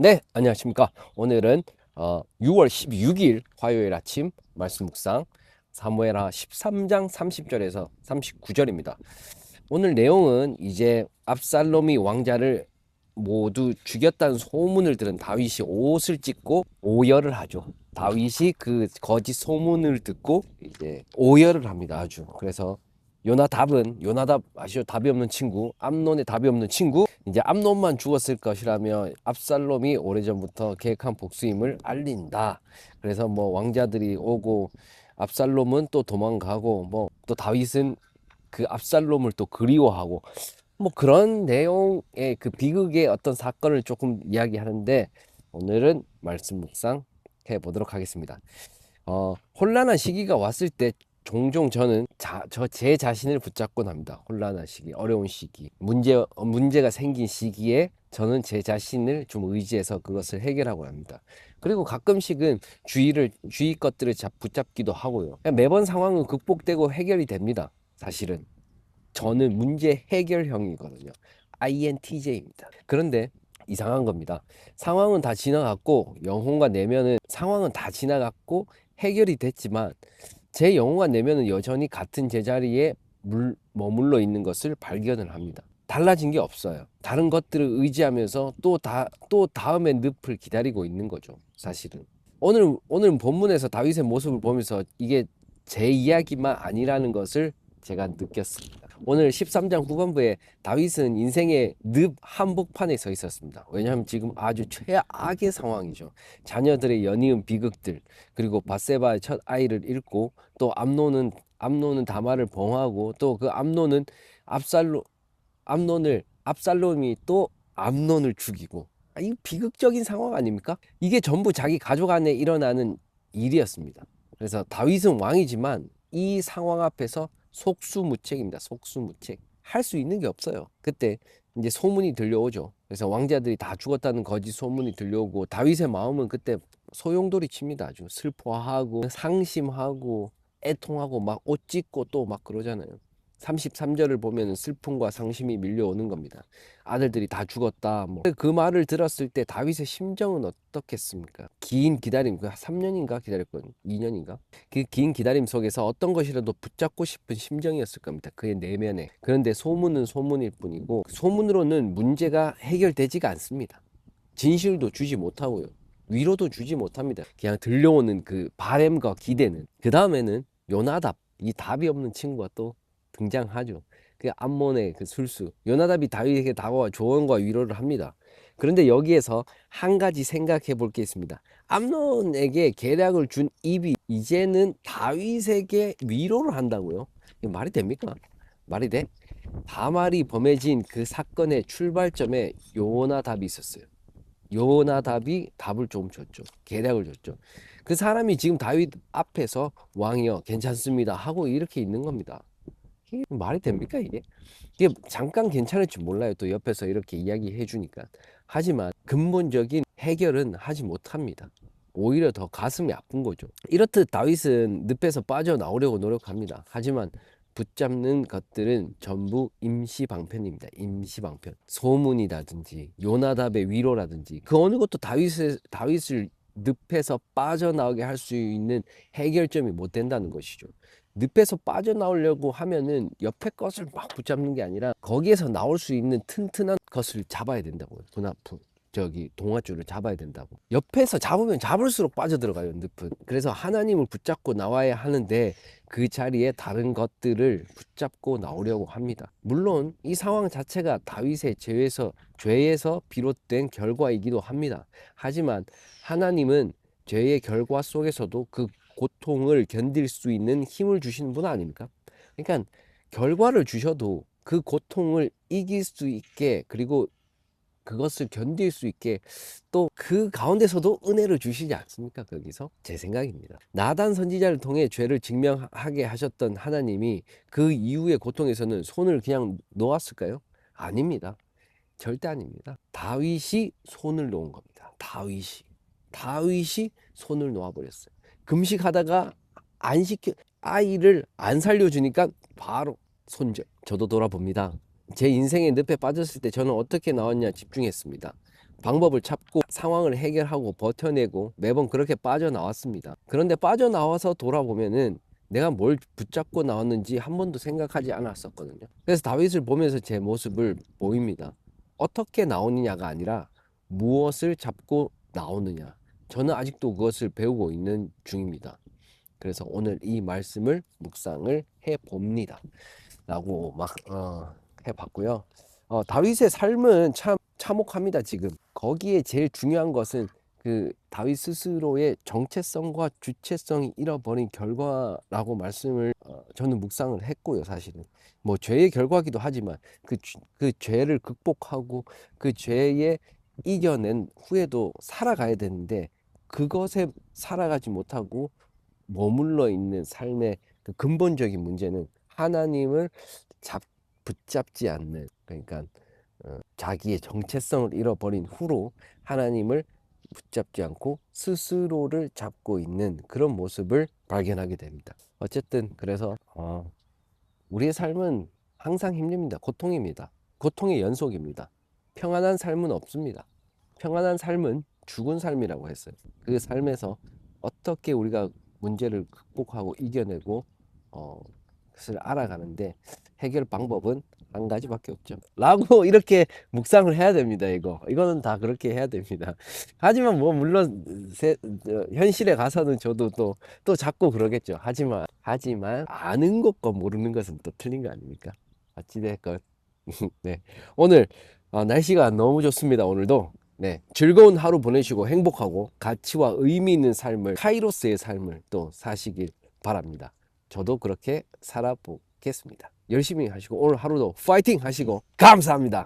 네, 안녕하십니까. 오늘은 6월 16일 화요일 아침 말씀 묵상 사무엘하 13장 30절에서 39절입니다. 오늘 내용은 이제 압살롬이 왕자를 모두 죽였다는 소문을 들은 다윗이 옷을 찢고 오열을 하죠. 다윗이 그 거짓 소문을 듣고 이제 오열을 합니다. 아주. 그래서 요나답 아시죠? 답이 없는 친구, 암논의 답이 없는 친구. 이제 암논만 죽었을 것이라며 압살롬이 오래전부터 계획한 복수임을 알린다. 그래서 뭐 왕자들이 오고 압살롬은 또 도망가고 뭐 또 다윗은 그 압살롬을 또 그리워하고 뭐 그런 내용의 그 비극의 어떤 사건을 조금 이야기하는데, 오늘은 말씀 묵상 해보도록 하겠습니다. 혼란한 시기가 왔을 때 종종 저는 제 자신을 붙잡곤 합니다. 혼란한 시기, 어려운 시기, 문제가 생긴 시기에 저는 제 자신을 좀 의지해서 그것을 해결하고 합니다. 그리고 가끔씩은 주위 것들을 붙잡기도 하고요. 매번 상황은 극복되고 해결이 됩니다. 사실은 저는 문제 해결형이거든요. INTJ입니다. 그런데 이상한 겁니다. 상황은 다 지나갔고 영혼과 내면은 상황은 다 지나갔고 해결이 됐지만 제 영혼과 내면은 여전히 같은 제자리에 머물러 있는 것을 발견을 합니다. 달라진 게 없어요. 다른 것들을 의지하면서 또 다음의 늪을 기다리고 있는 거죠. 사실은 오늘 본문에서 다윗의 모습을 보면서 이게 제 이야기만 아니라는 것을 제가 느꼈습니다. 오늘 13장 후반부에 다윗은 인생의 늪 한복판에 서 있었습니다. 왜냐하면 지금 아주 최악의 상황이죠. 자녀들의 연이은 비극들, 그리고 밧세바의 첫 아이를 잃고, 또 암논은 다말을 범하고, 또 그 압살롬이 또 암논을 죽이고, 이 비극적인 상황 아닙니까? 이게 전부 자기 가족 안에 일어나는 일이었습니다. 그래서 다윗은 왕이지만 이 상황 앞에서 속수무책입니다. 속수무책. 할 수 있는 게 없어요. 그때 이제 소문이 들려오죠. 그래서 왕자들이 다 죽었다는 거짓 소문이 들려오고, 다윗의 마음은 그때 소용돌이 칩니다. 아주 슬퍼하고 상심하고 애통하고 막 옷 찢고 또 막 그러잖아요. 33절을 보면 슬픔과 상심이 밀려오는 겁니다. 아들들이 다 죽었다. 그 말을 들었을 때 다윗의 심정은 어떻겠습니까? 긴 기다림, 그 3년인가 기다렸거든요. 2년인가? 그 긴 기다림 속에서 어떤 것이라도 붙잡고 싶은 심정이었을 겁니다. 그의 내면에. 그런데 소문은 소문일 뿐이고, 소문으로는 문제가 해결되지가 않습니다. 진실도 주지 못하고요. 위로도 주지 못합니다. 그냥 들려오는 그 바램과 기대는. 그 다음에는 요나답, 이 답이 없는 친구가 또 등장하죠. 그 암몬의 그 술수. 요나답이 다윗에게 다가와 조언과 위로를 합니다. 그런데 여기에서 한 가지 생각해 볼 게 있습니다. 암논에게 계략을 준 입이 이제는 다윗에게 위로를 한다고요? 이거 말이 됩니까? 말이 돼? 다말이 범해진 그 사건의 출발점에 요나답이 있었어요. 요나답이 답을 좀 줬죠. 계략을 줬죠. 그 사람이 지금 다윗 앞에서 왕이여 괜찮습니다 하고 이렇게 있는 겁니다. 이게 말이 됩니까 이게? 이게 잠깐 괜찮을지 몰라요. 또 옆에서 이렇게 이야기해 주니까. 하지만 근본적인 해결은 하지 못합니다. 오히려 더 가슴이 아픈 거죠. 이렇듯 다윗은 늪에서 빠져나오려고 노력합니다. 하지만 붙잡는 것들은 전부 임시방편입니다. 임시방편. 소문이라든지 요나답의 위로라든지 그 어느 것도 다윗을 늪에서 빠져나오게 할 수 있는 해결점이 못 된다는 것이죠. 늪에서 빠져나오려고 하면은 옆에 것을 막 붙잡는 게 아니라 거기에서 나올 수 있는 튼튼한 것을 잡아야 된다고요. 동아줄을 잡아야 된다고. 옆에서 잡으면 잡을수록 빠져들어가요, 늪은. 그래서 하나님을 붙잡고 나와야 하는데 그 자리에 다른 것들을 붙잡고 나오려고 합니다. 물론 이 상황 자체가 다윗의 죄에서 비롯된 결과이기도 합니다. 하지만 하나님은 죄의 결과 속에서도 그 고통을 견딜 수 있는 힘을 주시는 분 아닙니까? 그러니까 결과를 주셔도 그 고통을 이길 수 있게, 그리고 그것을 견딜 수 있게 또 그 가운데서도 은혜를 주시지 않습니까? 거기서 제 생각입니다. 나단 선지자를 통해 죄를 증명하게 하셨던 하나님이 그 이후의 고통에서는 손을 그냥 놓았을까요? 아닙니다. 절대 아닙니다. 다윗이 손을 놓은 겁니다. 다윗이 손을 놓아버렸어요. 금식하다가 아이를 안 살려주니까 바로 손절. 저도 돌아봅니다. 제 인생의 늪에 빠졌을 때 저는 어떻게 나왔냐 집중했습니다. 방법을 찾고 상황을 해결하고 버텨내고 매번 그렇게 빠져나왔습니다. 그런데 빠져나와서 돌아보면은 내가 뭘 붙잡고 나왔는지 한 번도 생각하지 않았었거든요. 그래서 다윗을 보면서 제 모습을 보입니다. 어떻게 나오느냐가 아니라 무엇을 잡고 나오느냐. 저는 아직도 그것을 배우고 있는 중입니다. 그래서 오늘 이 말씀을 묵상을 해 봅니다. 라고 막 해봤고요. 다윗의 삶은 참 참혹합니다. 지금 거기에 제일 중요한 것은 그 다윗 스스로의 정체성과 주체성이 잃어버린 결과라고 말씀을 저는 묵상을 했고요. 사실은 뭐 죄의 결과기도 하지만 그 죄를 극복하고 그 죄에 이겨낸 후에도 살아가야 되는데 그것에 살아가지 못하고 머물러 있는 삶의 그 근본적인 문제는 하나님을 붙잡지 않는, 그러니까 자기의 정체성을 잃어버린 후로 하나님을 붙잡지 않고 스스로를 잡고 있는 그런 모습을 발견하게 됩니다. 어쨌든 그래서 우리의 삶은 항상 힘듭니다. 고통입니다. 고통의 연속입니다. 평안한 삶은 없습니다. 평안한 삶은 죽은 삶이라고 했어요. 그 삶에서 어떻게 우리가 문제를 극복하고 이겨내고 그것을 알아가는데 해결 방법은 한 가지밖에 없죠. 라고 이렇게 묵상을 해야 됩니다. 이거는 다 그렇게 해야 됩니다. 하지만 뭐 물론 현실에 가서는 저도 또 자꾸 그러겠죠. 하지만 아는 것과 모르는 것은 또 틀린 거 아닙니까? 어찌됐건 네, 오늘 날씨가 너무 좋습니다. 오늘도 네, 즐거운 하루 보내시고 행복하고 가치와 의미 있는 삶을, 카이로스의 삶을 또 사시길 바랍니다. 저도 그렇게 살아보겠습니다. 열심히 하시고 오늘 하루도 파이팅 하시고 감사합니다.